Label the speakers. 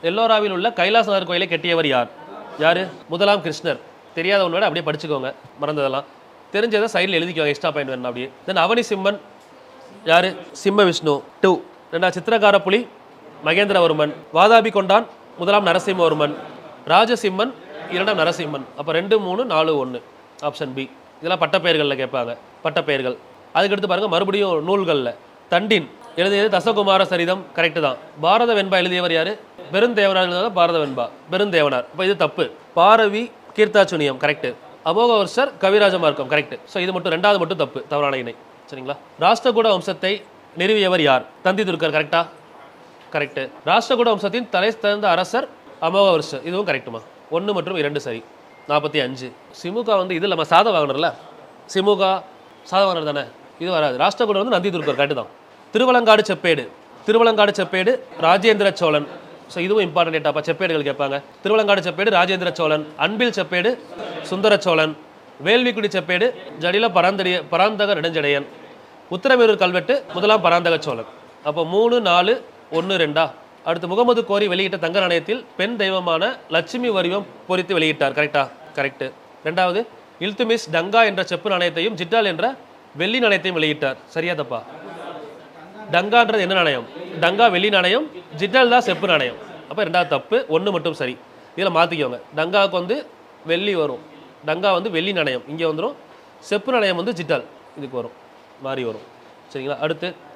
Speaker 1: எல்லோராவில் உள்ள கைலாசநாதர் கோயிலை கட்டியவர் யார்? யார்? முதலாம் கிருஷ்ணர். தெரியாத ஒன்றோட அப்படியே படிச்சுக்கோங்க, மறந்ததெல்லாம். தெரிஞ்சதை சைடில் எழுதிக்கோங்க, எக்ஸ்ட்ரா பாயிண்ட் வேணும் அப்படியே. தென் அவனி சிம்மன் யார்? சிம்ம விஷ்ணு 2. ரெண்டாவது சித்திரகார புலி மகேந்திரவர்மன். வாதாபி கொண்டான் முதலாம் நரசிம்மவர்மன். ராஜசிம்மன் இரண்டாம் நரசிம்மன். அப்போ 2, 3, 4, 1 ஆப்ஷன் பி. இதெல்லாம் பட்டப்பெயர்களில் கேட்பாங்க, பட்டப்பெயர்கள். அதுக்கடுத்து பாருங்கள், மறுபடியும் நூல்களில் தண்டின் எழுதியது தசகுமார சரிதம், கரெக்டு தான். பாரத வெண்பா எழுதியவர் யார்? பெருந்தேவனார் எழுதியது பாரத வெண்பா, பெருந்தேவனார். இப்போ இது தப்பு. பாரவி கீர்த்தாச்சுனியம் கரெக்டு. அமோகவர்ஷர் கவிராஜ மார்க்கம் கரெக்ட். ஸோ இது மட்டும், ரெண்டாவது மட்டும் தப்பு, தவறான இணை. சரிங்களா? ராஷ்டிரகூட வம்சத்தை நிறுவியவர் யார்? தந்தி துர்க்கர் கரெக்டா? கரெக்டு. ராஷ்டிரகூட வம்சத்தின் தலை சிறந்த அரசர் அமோகவர்ஷர். இதுவும் கரெக்டுமா? 1 மற்றும் 2 சரி. 45. சிமுக வந்து இது நம்ம சாதம் வாங்கினர்ல, சிமுக சாதம் வாங்கினர் தானே, இது வராது. ராஷ்டிரகூட வந்து நந்தி துர்க்கர் கரெக்டு தான். திருவலங்காடு செப்பேடு. திருவலங்காடு செப்பேடு ராஜேந்திர சோழன். ஸோ இதுவும் இம்பார்ட்டன்ட் டேட்டாப்பா, செப்பேடுகள் கேட்பாங்க. திருவலங்காடு செப்பேடு ராஜேந்திர சோழன். அன்பில் செப்பேடு சுந்தர சோழன். வேள்விக்குடி செப்பேடு ஜடில பராந்தக நெடுஞ்சடையன். உத்தரமேரூர் கல்வெட்டு முதலாம் பராந்தக சோழன். அப்போ 3, 4, 1, 2. அடுத்து முகமது கோரி வெளியிட்ட தங்க நாணயத்தில் பெண் தெய்வமான லட்சுமி வடிவம் பொறித்து வெளியிட்டார், கரெக்டா? கரெக்டு. ரெண்டாவது, இல்துமிஸ் டங்கா என்ற செப்பு நாணயத்தையும் ஜிட்டால் என்ற வெள்ளி நாணயத்தையும் வெளியிட்டார், சரியா தப்பா? டங்கான்றது என்ன நாணயம்? டங்கா வெள்ளி நாணயம், ஜிட்டால் தான் செப்பு நாணயம். அப்போ 2வது தப்பு, 1 மட்டும் சரி. இதில் மாற்றிக்கோங்க. டங்காவுக்கு வந்து வெள்ளி வரும், டங்கா வந்து வெள்ளி நாணயம் இங்கே வந்துடும், செப்பு நாணயம் வந்து ஜிட்டால் இதுக்கு வரும், மாறி வரும். சரிங்களா? அடுத்து